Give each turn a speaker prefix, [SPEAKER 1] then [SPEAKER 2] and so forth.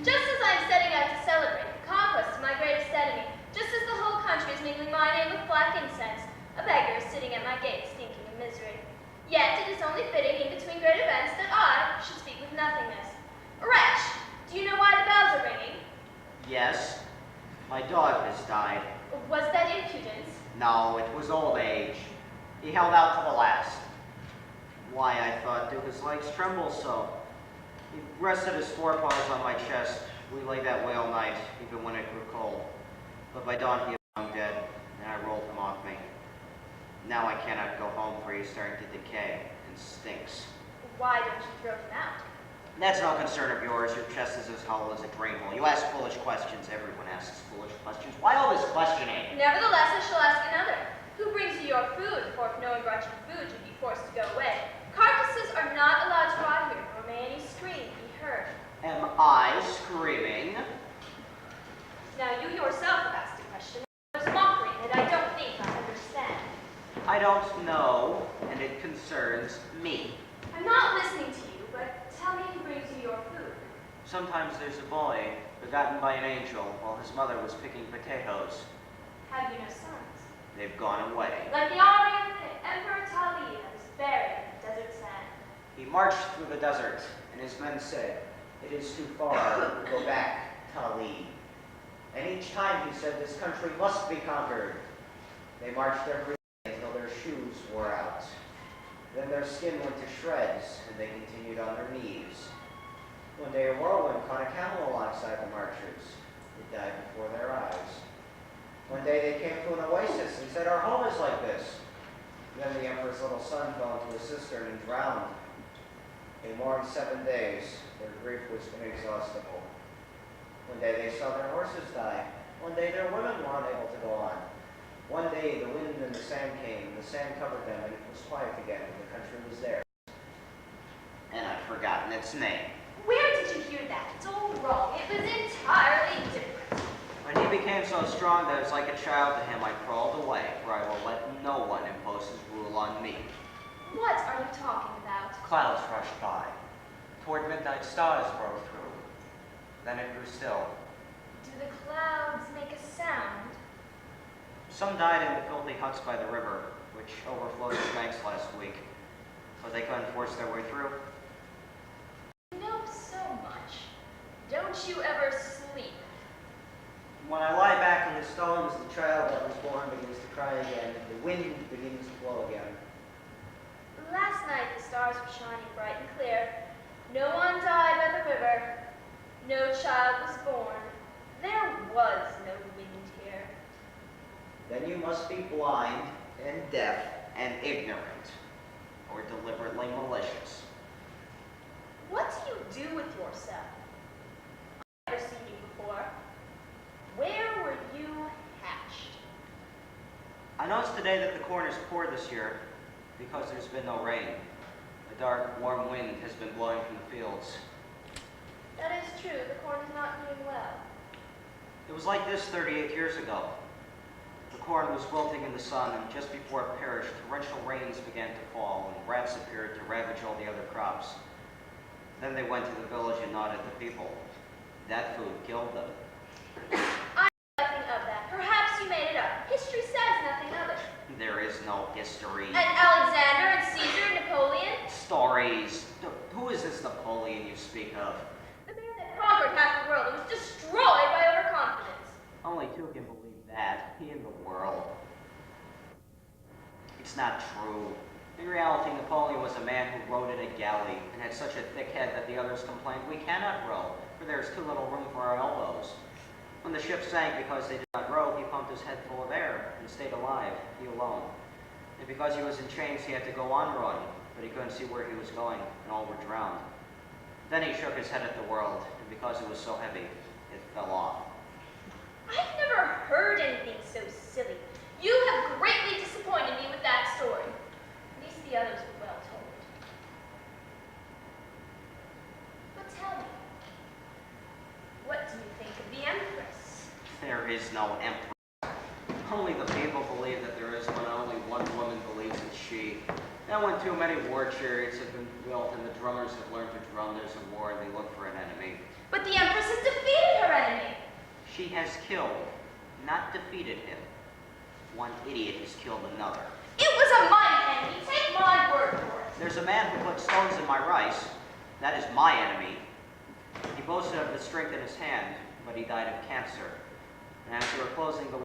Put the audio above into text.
[SPEAKER 1] Just as I am setting out to celebrate the conquest of my greatest enemy, just as the whole country is mingling my name with black incense, a beggar is sitting at my gate stinking of misery. Yet it is only fitting in between great events that I should speak with nothingness. Wretch, do you know why the bells are ringing?
[SPEAKER 2] Yes. My dog has died.
[SPEAKER 1] Was that impudence?
[SPEAKER 2] No, it was old age. He held out to the last. Why, I thought, do his legs tremble so? He rested his forepaws on my chest. We lay that way all night, even when it grew cold. But by dawn he was found dead, and I rolled him off me. Now I cannot go home, for he is starting to decay and stinks.
[SPEAKER 1] Why don't you throw him out?
[SPEAKER 2] That's no concern of yours. Your chest is as hollow as a drain hole. You ask foolish questions. Everyone asks foolish questions. Why all this questioning?
[SPEAKER 1] Nevertheless, I shall ask another. Who brings you your food? For if no one brought you food, you'd be forced to go away. Carcasses are not allowed to rot here, nor may any scream be heard.
[SPEAKER 2] Am I screaming?
[SPEAKER 1] Now you yourself have asked a question. There's mockery that I don't think I understand.
[SPEAKER 2] I don't know, and it concerns me.
[SPEAKER 1] I'm not listening to you, but tell me who brings you your food.
[SPEAKER 2] Sometimes there's a boy, begotten by an angel, while his mother was picking potatoes.
[SPEAKER 1] Have you no sons?
[SPEAKER 2] They've gone away.
[SPEAKER 1] Like the army of the Emperor Tali that was buried in the desert sand.
[SPEAKER 2] He marched through the desert, and his men said, "It is too far, go back, Tali." And each time he said, "This country must be conquered." They marched every day until their shoes wore out. Then their skin went to shreds, and they continued on their knees. One day a whirlwind caught a camel alongside the marchers. It died before their eyes. One day they came to an oasis and said, "Our home is like this." Then the emperor's little son fell into a cistern and drowned. They mourned 7 days. Their grief was inexhaustible. One day they saw their horses die. One day their women were unable to go on. One day the wind and the sand came, and the sand covered them, and it was quiet again, and the country was theirs. And I've forgotten its name.
[SPEAKER 1] Where did you hear that? It's all wrong. It was entirely different.
[SPEAKER 2] When he became so strong that I was like a child to him, I crawled away, for I will let no one impose his rule on me.
[SPEAKER 1] What are you talking about?
[SPEAKER 3] Clouds rushed by. Toward midnight, stars broke through. Then it grew still.
[SPEAKER 1] Do the clouds make a sound?
[SPEAKER 2] Some died in the filthy huts by the river, which overflowed its banks last week, but they couldn't force their way through.
[SPEAKER 1] You know so much. Don't you ever sleep?
[SPEAKER 2] When I lie back in the stones, the child that was born begins to cry again, and the wind begins to blow again.
[SPEAKER 1] Last night the stars were shining bright and clear. No one died by the river. No child was born. There was no wind here.
[SPEAKER 2] Then you must be blind and deaf and ignorant, or deliberately malicious.
[SPEAKER 1] What do you do with yourself? I've never seen you before. Where were you hatched?
[SPEAKER 2] I noticed today that the corn is poor this year because there's been no rain. A dark, warm wind has been blowing from the fields.
[SPEAKER 1] That is true. The corn is not doing well.
[SPEAKER 2] It was like this 38 years ago. The corn was wilting in the sun, and just before it perished, torrential rains began to fall, and rats appeared to ravage all the other crops. Then they went to the village and gnawed at the people. That food killed them.
[SPEAKER 1] I know nothing of that. Perhaps you made it up. History says nothing of it.
[SPEAKER 2] There is no history.
[SPEAKER 1] And Alexander and Caesar and Napoleon?
[SPEAKER 2] Stories. Who is this Napoleon you speak of?
[SPEAKER 1] The man that conquered half the world and was destroyed by overconfidence.
[SPEAKER 2] Only two can believe that. He and the world. It's not true. In reality, Napoleon was a man who rode in a galley and had such a thick head that the others complained, "We cannot row, for there is too little room for our elbows." When the ship sank because they did not row, he pumped his head full of air and stayed alive, he alone. And because he was in chains, he had to go on rowing, but he couldn't see where he was going, and all were drowned. Then he shook his head at the world, and because it was so heavy, it fell off.
[SPEAKER 1] I've never heard anything so silly. You have greatly disappointed me with that story. At least the others were well told. But tell me, what do you think of the Empress?
[SPEAKER 2] There is no emperor. Only the people believe that there is one, and only one woman believes it's she. And when too many war chariots have been built and the drummers have learned to drum, there's a war and they look for an enemy.
[SPEAKER 1] But the Empress is defeated.
[SPEAKER 3] She has killed, not defeated him. One idiot has killed another.
[SPEAKER 1] It was a mighty enemy. Take my word for it.
[SPEAKER 3] There's a man who put stones in my rice. That is my enemy. He boasted of the strength in his hand, but he died of cancer. And as they were closing the